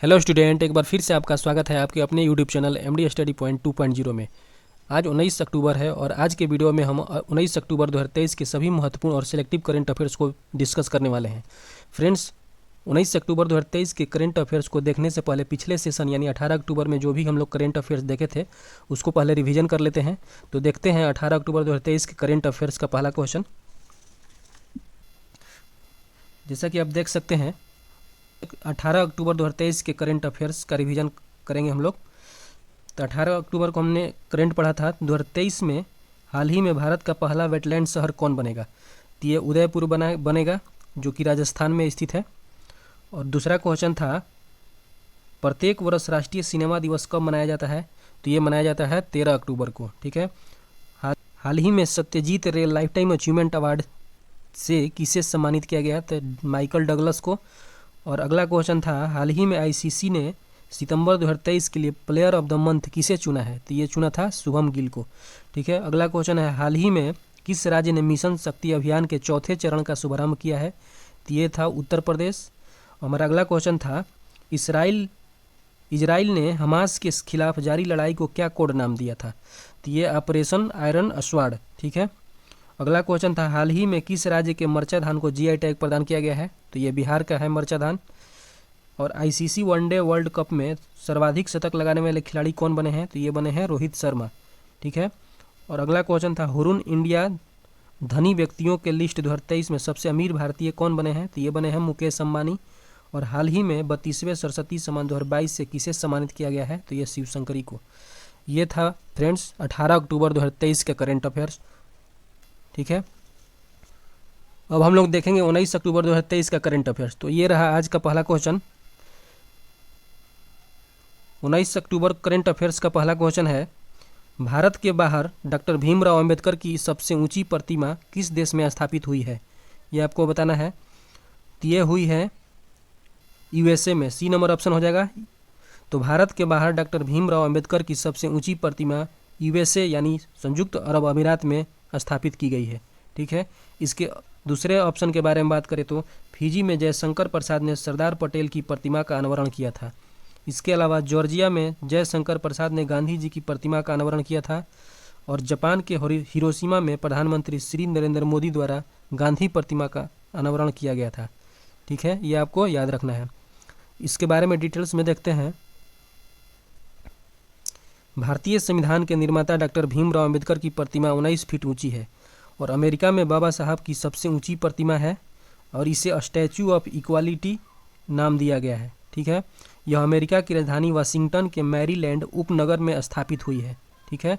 Hello student, एक बार फिर से आपका स्वागत है आपके अपने YouTube channel MD study point 2.0 में। आज 19 अक्टूबर है और आज के वीडियो में हम 19 अक्टूबर 2023 के सभी महत्वपूर्ण और सिलेक्टिव करंट अफेयर्स को डिस्कस करने वाले हैं। फ्रेंड्स, 19 अक्टूबर 2023 के करंट अफेयर्स को देखने से पहले पिछले सेशन यानी 18 अक्टूबर में जो भी हम लोग करंट अफेयर्स देखे थे उसको पहले रिवीजन कर लेते हैं। तो देखते हैं 18 अक्टूबर 2023 के करंट अफेयर्स का पहला क्वेश्चन। जैसा कि आप देख सकते हैं, 18 अक्टूबर 2023 के करंट अफेयर्स का रिवीजन करेंगे हम लोग। तो 18 अक्टूबर को हमने करंट पढ़ा था 2023 में हाल ही में भारत का पहला वेटलैंड शहर कौन बनेगा। तो ये उदयपुर बनेगा जो कि राजस्थान में स्थित है। और दूसरा क्वेश्चन था प्रत्येक वर्ष राष्ट्रीय सिनेमा दिवस कब मनाया जाता है। तो ये मनाया जाता है 13 अक्टूबर को। ठीक है। हाल ही में सत्यजीत रे लाइफ टाइम अचीवमेंट अवार्ड से किसे सम्मानित किया गया, तो माइकल डगलस को। और अगला क्वेश्चन था हाल ही में आईसीसी ने सितंबर 2023 के लिए प्लेयर ऑफ द मंथ किसे चुना है। तो ये चुना था शुभम गिल को। ठीक है। अगला क्वेश्चन है हाल ही में किस राज्य ने मिशन शक्ति अभियान के चौथे चरण का शुभारंभ किया है। तो ये था उत्तर प्रदेश। हमारा अगला क्वेश्चन था इजराइल ने हमास के खिलाफ जारी लड़ाई को क्या कोड नाम दिया था। तो ये ऑपरेशन आयरन अस्वाड। ठीक है। अगला क्वेश्चन था हाल ही में किस राज्य के मरचा धान को जीआई टैग प्रदान किया गया है। तो ये बिहार का है मरचा धान। और आईसीसी वनडे वर्ल्ड कप में सर्वाधिक शतक लगाने वाले खिलाड़ी कौन बने हैं। तो ये बने हैं रोहित शर्मा। ठीक है। और अगला क्वेश्चन था हुरून इंडिया धनी व्यक्तियों के लिस्ट 2023 में सबसे अमीर भारतीय कौन बने हैं। तो ये बने हैं मुकेश अंबानी। और हाल ही में 32वें सरस्वती सम्मान 2022 से किसे सम्मानित किया गया है। तो ये शिवशंकरी को। ये था फ्रेंड्स 18 अक्टूबर 2023 के करेंट अफेयर्स। ठीक है। अब हम लोग देखेंगे 19 अक्टूबर 2023 का करंट अफेयर्स। तो ये रहा आज का पहला क्वेश्चन। 19 अक्टूबर करंट अफेयर्स का पहला क्वेश्चन है भारत के बाहर डॉक्टर भीमराव अंबेडकर की सबसे ऊंची प्रतिमा किस देश में स्थापित हुई है। ये आपको बताना है। तो ये हुई है यूएसए में। सी नंबर ऑप्शन हो जाएगा। तो भारत के बाहर डॉक्टर भीमराव अंबेडकर की सबसे ऊंची प्रतिमा यूएसए यानी संयुक्त अरब अमीरात में स्थापित की गई है। ठीक है। इसके दूसरे ऑप्शन के बारे में बात करें तो फिजी में जयशंकर प्रसाद ने सरदार पटेल की प्रतिमा का अनावरण किया था। इसके अलावा जॉर्जिया में जयशंकर प्रसाद ने गांधी जी की प्रतिमा का अनावरण किया था। और जापान के हिरोशिमा में प्रधानमंत्री श्री नरेंद्र मोदी द्वारा गांधी प्रतिमा का अनावरण किया गया था। ठीक है। ये आपको याद रखना है। इसके बारे में डिटेल्स में देखते हैं। भारतीय संविधान के निर्माता डॉक्टर भीमराव अंबेडकर की प्रतिमा 19 फीट ऊंची है और अमेरिका में बाबा साहब की सबसे ऊंची प्रतिमा है और इसे स्टैचू ऑफ इक्वालिटी नाम दिया गया है। ठीक है। यह अमेरिका की राजधानी वाशिंगटन के मैरीलैंड उपनगर में स्थापित हुई है। ठीक है।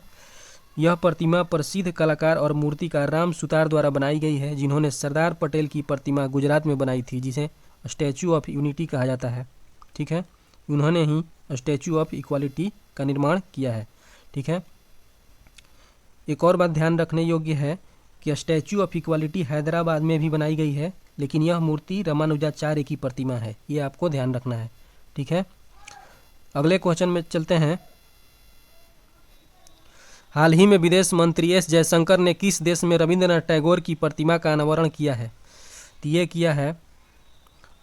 यह प्रतिमा प्रसिद्ध कलाकार और मूर्तिकार राम सुतार द्वारा बनाई गई है जिन्होंने सरदार पटेल की प्रतिमा गुजरात में बनाई थी जिसे स्टैचू ऑफ यूनिटी कहा जाता है। ठीक है। उन्होंने ही स्टैचू ऑफ इक्वालिटी का निर्माण किया है। ठीक है। एक और बात ध्यान रखने योग्य है कि स्टैचू ऑफ इक्वालिटी हैदराबाद में भी बनाई गई है लेकिन यह मूर्ति रामानुजाचार्य की प्रतिमा है। ये आपको ध्यान रखना है। ठीक है। अगले क्वेश्चन में चलते हैं। हाल ही में विदेश मंत्री एस जयशंकर ने किस देश में रविंद्रनाथ टैगोर की प्रतिमा का अनावरण किया है। तो ये किया है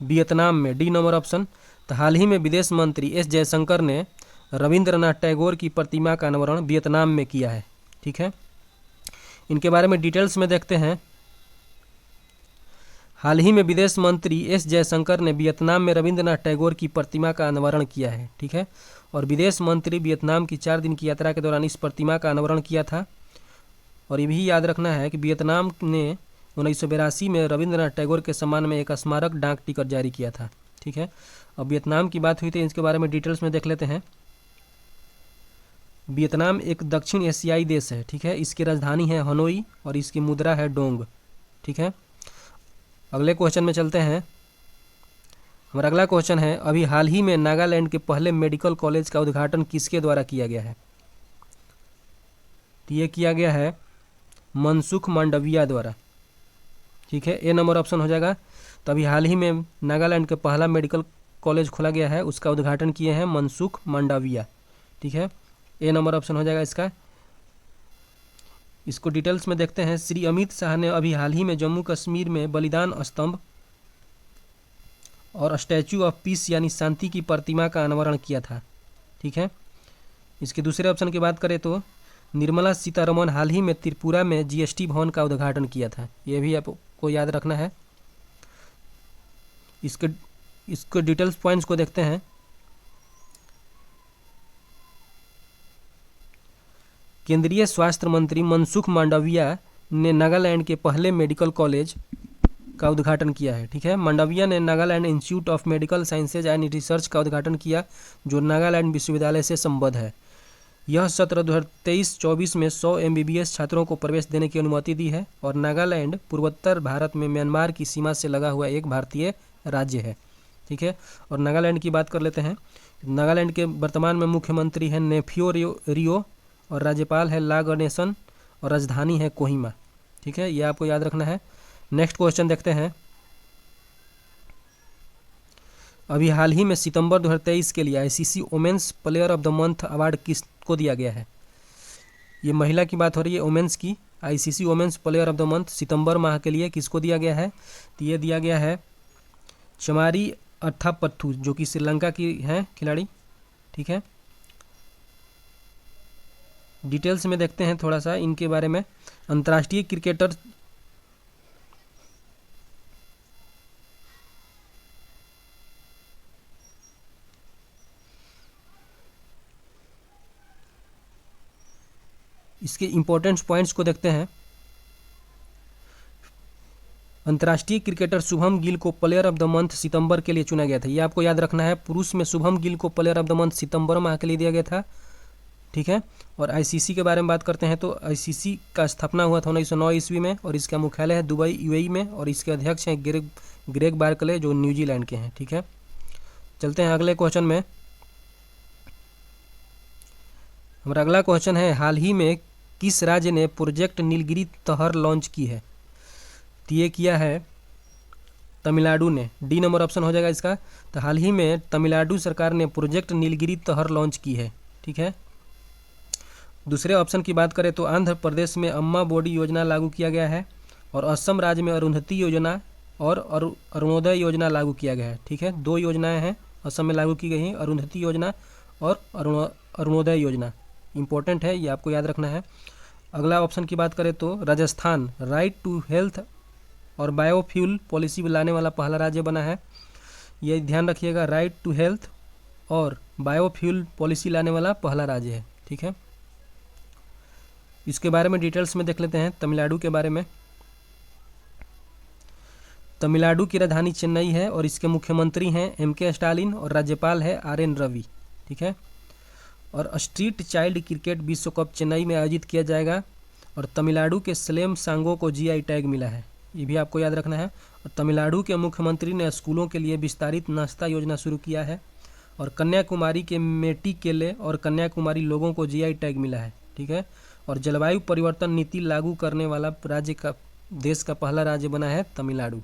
वियतनाम में। D number option. तो हाल ही में विदेश मंत्री एस जयशंकर ने रविंद्रनाथ टैगोर की प्रतिमा का अनावरण वियतनाम में किया है। ठीक है। इनके बारे में डिटेल्स में देखते हैं। हाल ही में विदेश मंत्री एस जयशंकर ने वियतनाम में रविंद्रनाथ टैगोर की प्रतिमा का अनावरण किया है। ठीक है। और विदेश मंत्री वियतनाम की 4 दिन की यात्रा के दौरान इस प्रतिमा का अनावरण किया था। और ये भी याद रखना है कि वियतनाम ने 1982 में रविंद्रनाथ टैगोर के सम्मान में एक स्मारक डाक टिकट जारी किया था। ठीक है। अब वियतनाम की बात हुई तो इसके बारे में डिटेल्स में देख लेते हैं। वियतनाम एक दक्षिण एशियाई देश है। ठीक है। इसकी राजधानी है हनोई और इसकी मुद्रा है डोंग। ठीक है। अगले क्वेश्चन में चलते हैं। हमारा अगला क्वेश्चन है अभी हाल ही में नागालैंड के पहले मेडिकल कॉलेज का उद्घाटन किसके द्वारा किया गया है। तो ये किया गया है मनसुख मांडविया द्वारा। ठीक है। ए नंबर ऑप्शन हो जाएगा। तो अभी हाल ही में नागालैंड के पहला मेडिकल कॉलेज खोला गया है, उसका उद्घाटन किए हैं मनसुख मांडविया। ठीक है। ए नंबर ऑप्शन हो जाएगा इसका। इसको डिटेल्स में देखते हैं। श्री अमित शाह ने अभी हाल ही में जम्मू कश्मीर में बलिदान स्तंभ और स्टैचू ऑफ पीस यानी शांति की प्रतिमा का अनावरण किया था। ठीक है, इसके दूसरे ऑप्शन की बात करें तो निर्मला सीतारमण हाल ही में त्रिपुरा में जीएसटी भवन का उद्घाटन किया था। ये भी आपको याद रखना है। इसके डिटेल्स पॉइंट्स को देखते हैं। केंद्रीय स्वास्थ्य मंत्री मनसुख मांडविया ने नागालैंड के पहले मेडिकल कॉलेज का उद्घाटन किया है। ठीक है, मांडविया ने Nagaland institute of medical sciences and research का उद्घाटन किया, जो नागालैंड विश्वविद्यालय से संबद्ध है। यह सत्र 2023-24 में 100 MBBS छात्रों को प्रवेश देने की अनुमति दी है और नागालैंड पूर्वोत्तर भारत में म्यांमार की सीमा से लगा हुआ एक भारतीय राज्य है। ठीक है, और नागालैंड की बात कर लेते हैं। नागालैंड के वर्तमान में मुख्यमंत्री हैं नेफ्यो रियो और राज्यपाल है ला गणेशन और राजधानी है कोहिमा। ठीक है, ये आपको याद रखना है। नेक्स्ट क्वेश्चन देखते हैं। अभी हाल ही में सितंबर 2023 के लिए ICC women's player of the month award किसको दिया गया है? ये महिला की बात हो रही है, वुमेन्स की। ICC women's player of the month सितंबर माह के लिए किसको दिया गया है? तो ये दिया गया है चमारी अथापत्थु, जो कि श्रीलंका की हैं खिलाड़ी। ठीक है, डिटेल्स में देखते हैं थोड़ा सा इनके बारे में। अंतर्राष्ट्रीय क्रिकेटर इसके इंपॉर्टेंट पॉइंट्स को देखते हैं। अंतर्राष्ट्रीय क्रिकेटर शुभम गिल को प्लेयर ऑफ द मंथ सितंबर के लिए चुना गया था। ये आपको याद रखना है। पुरुष में शुभम गिल को प्लेयर ऑफ द मंथ सितंबर माह के लिए दिया गया था। ठीक है, और आईसीसी के बारे में बात करते हैं तो आईसीसी का स्थापना हुआ था 1909 ईस्वी में और इसका मुख्यालय है दुबई यूएई में और इसके अध्यक्ष हैं ग्रेग बार्कले, जो न्यूजीलैंड के हैं। ठीक है, चलते हैं अगले क्वेश्चन में। हमारा अगला क्वेश्चन है, हाल ही में किस राज्य ने प्रोजेक्ट नीलगिरी तहर लॉन्च की है? तो ये किया है तमिलनाडु ने। डी नंबर ऑप्शन हो जाएगा इसका। तो हाल ही में तमिलनाडु सरकार ने प्रोजेक्ट नीलगिरी तहर लॉन्च की है। ठीक है, दूसरे ऑप्शन की बात करें तो आंध्र प्रदेश में अम्मा बोडी योजना लागू किया गया है और असम राज्य में अरुंधति योजना और अरुणोदय योजना लागू किया गया है। ठीक है, दो योजनाएं हैं असम में लागू की गई हैं, अरुंधति योजना और अरुणोदय योजना। इंपॉर्टेंट है, ये आपको याद रखना है। अगला ऑप्शन की बात करें तो राजस्थान राइट टू हेल्थ और बायोफ्यूल पॉलिसी लाने वाला पहला राज्य बना है। ये ध्यान रखिएगा, राइट टू हेल्थ और बायोफ्यूल पॉलिसी लाने वाला पहला राज्य है। ठीक है, इसके बारे में डिटेल्स में देख लेते हैं। तमिलनाडु के बारे में, तमिलनाडु की राजधानी चेन्नई है और इसके मुख्यमंत्री हैं MK स्टालिन और राज्यपाल है RN रवि। ठीक है, और स्ट्रीट चाइल्ड क्रिकेट विश्व कप चेन्नई में आयोजित किया जाएगा और तमिलनाडु के सलेम सांगो को GI टैग मिला है। ये भी आपको याद रखना है। और तमिलनाडु के मुख्यमंत्री ने स्कूलों के लिए विस्तारित नाश्ता योजना शुरू किया है और कन्याकुमारी के मेटीकेले और कन्याकुमारी लोगों को GI टैग मिला है। ठीक है, और जलवायु परिवर्तन नीति लागू करने वाला देश का पहला राज्य बना है तमिलनाडु।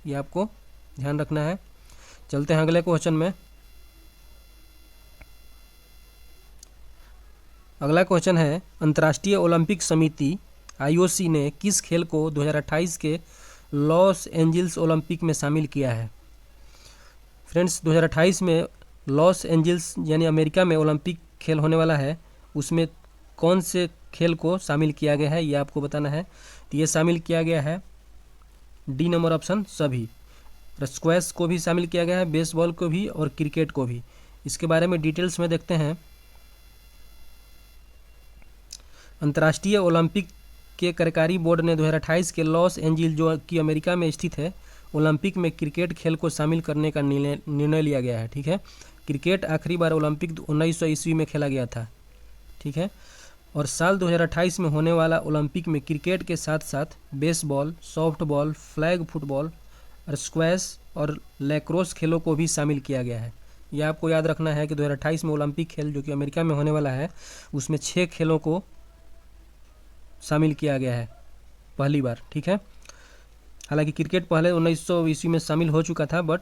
ये आपको ध्यान रखना है। चलते हैं अगले क्वेश्चन में। अगला क्वेश्चन है, अंतर्राष्ट्रीय ओलंपिक समिति IOC ने किस खेल को 2028 के लॉस एंजिल्स ओलंपिक में शामिल किया है? फ्रेंड्स, 2028 में लॉस एंजिल्स यानी अमेरिका में ओलंपिक खेल होने वाला है। उसमें कौन से खेल को शामिल किया गया है, ये आपको बताना है। तो ये शामिल किया गया है डी नंबर ऑप्शन सभी। स्क्वैश को भी शामिल किया गया है, बेसबॉल को भी और क्रिकेट को भी। इसके बारे में डिटेल्स में देखते हैं। अंतर्राष्ट्रीय ओलंपिक के कार्यकारी बोर्ड ने 2028 के लॉस एंजिल्स, जो कि अमेरिका में स्थित है, ओलंपिक में क्रिकेट खेल को शामिल करने का निर्णय लिया गया है। ठीक है, क्रिकेट आखिरी बार ओलंपिक 1900 ईस्वी में खेला गया था। ठीक है, और साल 2028 में होने वाला ओलंपिक में क्रिकेट के साथ साथ baseball, softball, flag football, squash और लैक्रोस खेलों को भी शामिल किया गया है। यह आपको याद रखना है कि 2028 में ओलंपिक खेल जो कि अमेरिका में होने वाला है, उसमें 6 खेलों को शामिल किया गया है पहली बार। ठीक है, हालांकि क्रिकेट पहले 1900 ईस्वी में शामिल हो चुका था, बट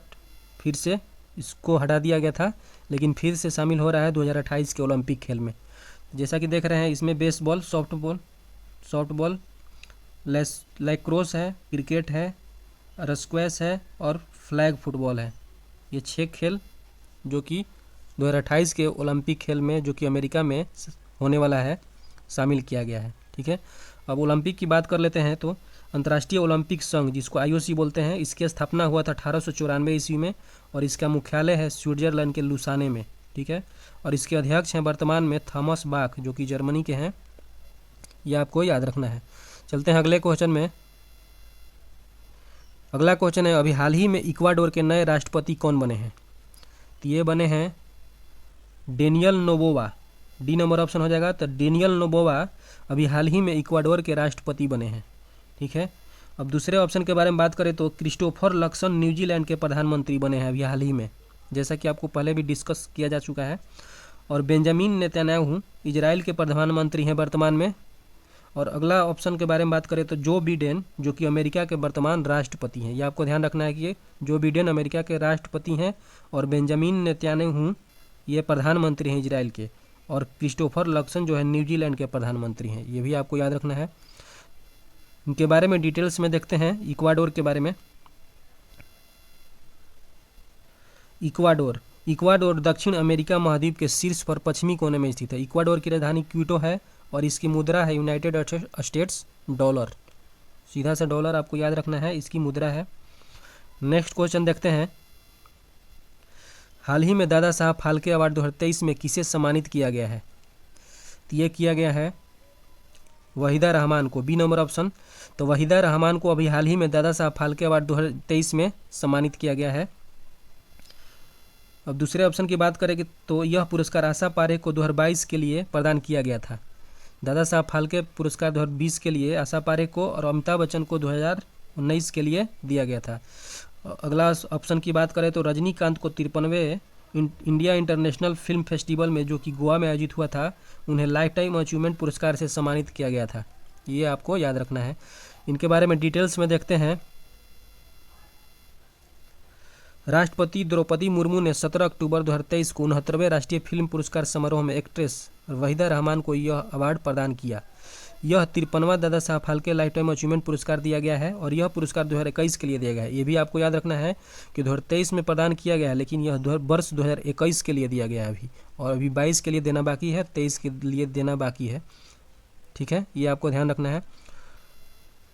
फिर से इसको हटा दिया गया था, लेकिन फिर से शामिल हो रहा है 2028 के ओलंपिक खेल में। जैसा कि देख रहे हैं, इसमें बेसबॉल, सॉफ्टबॉल, लैक्रोस है, क्रिकेट है, स्क्वैश है और फ्लैग फुटबॉल है। ये 6 खेल जो कि 2028 के ओलंपिक खेल में जो कि अमेरिका में होने वाला है शामिल किया गया है। ठीक है, अब ओलंपिक की बात कर लेते हैं तो अंतर्राष्ट्रीय ओलंपिक संघ जिसको IOC बोलते हैं, इसकी स्थापना हुआ था 1894 ईस्वी में और इसका मुख्यालय है स्विट्जरलैंड के लुसाने में। ठीक है, और इसके अध्यक्ष हैं वर्तमान में थॉमस बाख जो कि जर्मनी के हैं। ये आपको याद रखना है। चलते हैं अगले क्वेश्चन में। अगला क्वेश्चन है, अभी हाल ही में इक्वाडोर के नए राष्ट्रपति कौन बने हैं? तो ये बने हैं Daniel Noboa. D number option हो जाएगा। तो डेनियल नोबोवा अभी हाल ही में इक्वाडोर के राष्ट्रपति बने हैं। ठीक है, अब दूसरे ऑप्शन के बारे में बात करें तो क्रिस्टोफर लक्सन न्यूजीलैंड के प्रधानमंत्री बने हैं अभी हाल ही में, जैसा कि आपको पहले भी डिस्कस किया जा चुका है। और बेंजामिन नेतन्याहू इजराइल के प्रधानमंत्री हैं वर्तमान में। और अगला ऑप्शन के बारे में बात करें तो जो बिडेन जो कि अमेरिका के वर्तमान राष्ट्रपति हैं। ये आपको ध्यान रखना है कि ये जो बिडेन अमेरिका के राष्ट्रपति हैं और बेंजामिन नेतन्याहू ये प्रधानमंत्री हैं इजराइल के, और क्रिस्टोफर लक्सन जो है न्यूजीलैंड के प्रधानमंत्री हैं। ये भी आपको याद रखना है। इनके बारे में डिटेल्स में देखते हैं। इक्वाडोर के बारे में, इक्वाडोर दक्षिण अमेरिका महाद्वीप के शीर्ष पर पश्चिमी कोने में स्थित है। इक्वाडोर की राजधानी क्विटो है और इसकी मुद्रा है यूनाइटेड स्टेट्स डॉलर। सीधा सा डॉलर आपको याद रखना है, इसकी मुद्रा है। नेक्स्ट क्वेश्चन देखते हैं। हाल ही में दादा साहब फाल्के अवार्ड 2023 में किसे सम्मानित किया गया है? तो ये किया गया है वहीदा रहमान को। B number option. तो वहीदा रहमान को अभी हाल ही में दादा साहब फाल्के अवार्ड 2023 में सम्मानित किया गया है। अब दूसरे ऑप्शन की बात करें तो यह पुरस्कार आशा पारेख को 2022 के लिए प्रदान किया गया था। दादा साहब फाल्के पुरस्कार 2020 के लिए आशा पारेख को और अमिताभ बच्चन को 2019 के लिए दिया गया था। अगला ऑप्शन की बात करें तो रजनीकांत को 53वें इंडिया इंटरनेशनल फिल्म फेस्टिवल में जो कि गोवा में आयोजित हुआ था, उन्हें लाइफ टाइम अचीवमेंट पुरस्कार से सम्मानित किया गया था। ये आपको याद रखना है। इनके बारे में डिटेल्स में देखते हैं। राष्ट्रपति द्रौपदी मुर्मू ने 17 अक्टूबर 2023 को 69वें राष्ट्रीय फिल्म पुरस्कार समारोह में एक्ट्रेस वहीदा रहमान को यह अवार्ड प्रदान किया। यह 53वां Dada Saheb Phalke life time achievement पुरस्कार दिया गया है और यह पुरस्कार 2021 के लिए दिया गया है। ये भी आपको याद रखना है कि 2023 में प्रदान किया गया है, लेकिन यह वर्ष 2021 के लिए दिया गया है अभी, और अभी 22 के लिए देना बाकी है, 23 के लिए देना बाकी है। ठीक है, ये आपको ध्यान रखना है।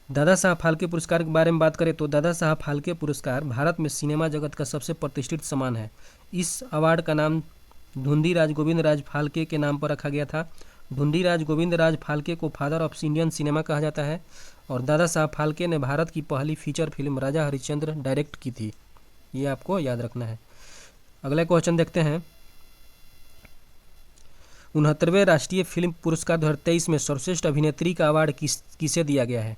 दादा साहब फाल्के पुरस्कार के बारे में बात करें तो दादा साहब फाल्के पुरस्कार भारत में सिनेमा जगत का सबसे प्रतिष्ठित सम्मान है। इस अवार्ड का नाम ढूंढीराज गोविंद राज फाल्के के नाम पर रखा गया था। ढूंढीराज गोविंद राज फाल्के को फादर ऑफ इंडियन सिनेमा कहा जाता है और दादा साहब फाल्के ने भारत की पहली फीचर फिल्म राजा हरिश्चंद्र डायरेक्ट की थी। ये आपको याद रखना है। अगला क्वेश्चन देखते हैं। 69वें राष्ट्रीय फिल्म पुरस्कार 2023 में सर्वश्रेष्ठ अभिनेत्री का अवार्ड किसे दिया गया है?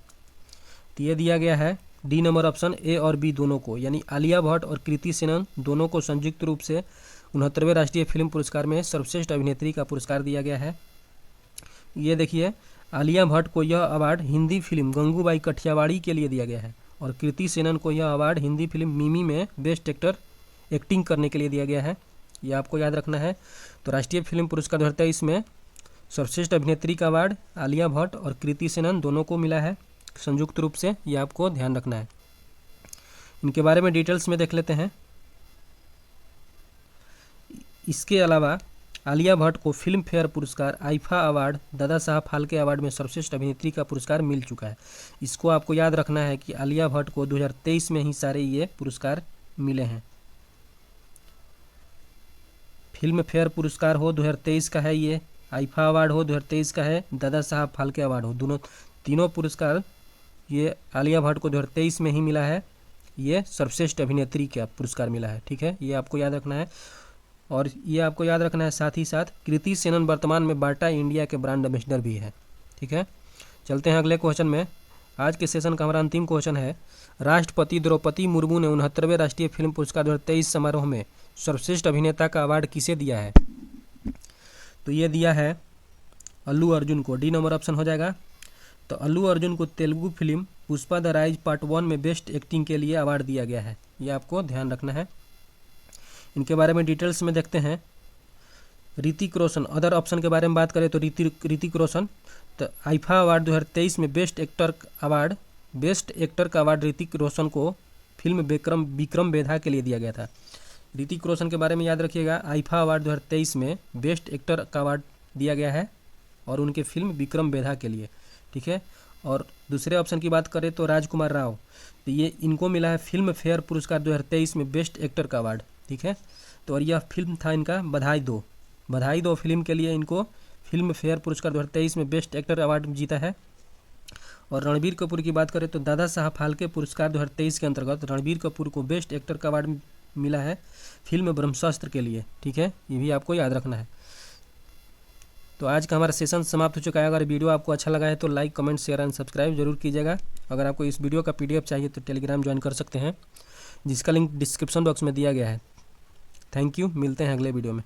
तो ये दिया गया है डी नंबर ऑप्शन, ए और बी दोनों को, यानी आलिया भट्ट और कृति सेनन दोनों को संयुक्त रूप से 69वें राष्ट्रीय फिल्म पुरस्कार में सर्वश्रेष्ठ अभिनेत्री का पुरस्कार दिया गया है। ये देखिए, आलिया भट्ट को यह अवार्ड हिंदी फिल्म गंगूबाई कठियावाड़ी के लिए दिया गया है और कृति सेनन को यह अवार्ड हिंदी फिल्म मिमी में बेस्ट एक्टर एक्टिंग करने के लिए दिया गया है। ये आपको याद रखना है। तो राष्ट्रीय फिल्म पुरस्कार 2023 में सर्वश्रेष्ठ अभिनेत्री का अवार्ड आलिया भट्ट और कृति सेनन दोनों को मिला है संयुक्त रूप से। ये आपको ध्यान रखना है। इनके बारे में डिटेल्स में देख लेते हैं। इसके अलावा आलिया भट्ट को फिल्म फेयर पुरस्कार, IIFA award, Dada Saheb Phalke award में सर्वश्रेष्ठ अभिनेत्री का पुरस्कार मिल चुका है। इसको आपको याद रखना है कि आलिया भट्ट को 2023 में ही सारे ये पुरस्कार मिले हैं। फिल्म फेयर पुरस्कार हो 2023 का है, ये आईफा अवार्ड हो 2023 का है, दादा साहब फाल्के अवार्ड हो, तीनों पुरस्कार ये आलिया भट्ट को 2023 में ही मिला है। ये सर्वश्रेष्ठ अभिनेत्री का पुरस्कार मिला है। ठीक है, ये आपको याद रखना है। और ये आपको याद रखना है साथ ही साथ कृति सेनन वर्तमान में बाटा इंडिया के ब्रांड एम्बेसडर भी है। ठीक है, चलते हैं अगले क्वेश्चन में। आज के सेशन का हमारा अंतिम क्वेश्चन है, राष्ट्रपति द्रौपदी मुर्मू ने 69वें राष्ट्रीय फिल्म पुरस्कार 2023 समारोह में सर्वश्रेष्ठ अभिनेता का अवार्ड किसे दिया है? तो ये दिया है अल्लू अर्जुन को। डी नंबर ऑप्शन हो जाएगा। तो अल्लू अर्जुन को Telugu film Pushpa the rise part 1 में बेस्ट एक्टिंग के लिए अवार्ड दिया गया है। ये आपको ध्यान रखना है। इनके बारे में डिटेल्स में देखते हैं। ऋतिक रोशन, अदर ऑप्शन के बारे में बात करें तो ऋतिक रोशन, तो आईफा अवार्ड 2023 में बेस्ट एक्टर का अवार्ड ऋतिक रोशन को फिल्म विक्रम वेधा के लिए दिया गया था। ऋतिक रोशन के बारे में याद रखिएगा, आईफा अवार्ड 2023 में बेस्ट एक्टर का अवार्ड दिया गया है और उनके फिल्म विक्रम बेधा के लिए, ठीक है। और दूसरे ऑप्शन की बात करें तो राजकुमार राव, तो ये इनको मिला है फिल्म फेयर पुरस्कार 2023 में बेस्ट एक्टर का अवार्ड, ठीक है। तो और यह फिल्म था इनका बधाई दो फिल्म के लिए इनको फिल्म फेयर पुरस्कार 2023 में बेस्ट एक्टर अवार्ड जीता है। और रणबीर कपूर की बात करें तो दादा साहब फाल्के पुरस्कार 2023 के अंतर्गत रणबीर कपूर को बेस्ट एक्टर का अवार्ड मिला है फिल्म ब्रह्मास्त्र के लिए, ठीक है। ये भी आपको याद रखना है। तो आज का हमारा सेशन समाप्त हो चुका है। अगर वीडियो आपको अच्छा लगा है तो like, comment, share and subscribe जरूर कीजिएगा। अगर आपको इस वीडियो का PDF चाहिए तो टेलीग्राम ज्वाइन कर सकते हैं, जिसका लिंक डिस्क्रिप्शन बॉक्स में दिया गया है। थैंक यू, मिलते हैं अगले वीडियो में।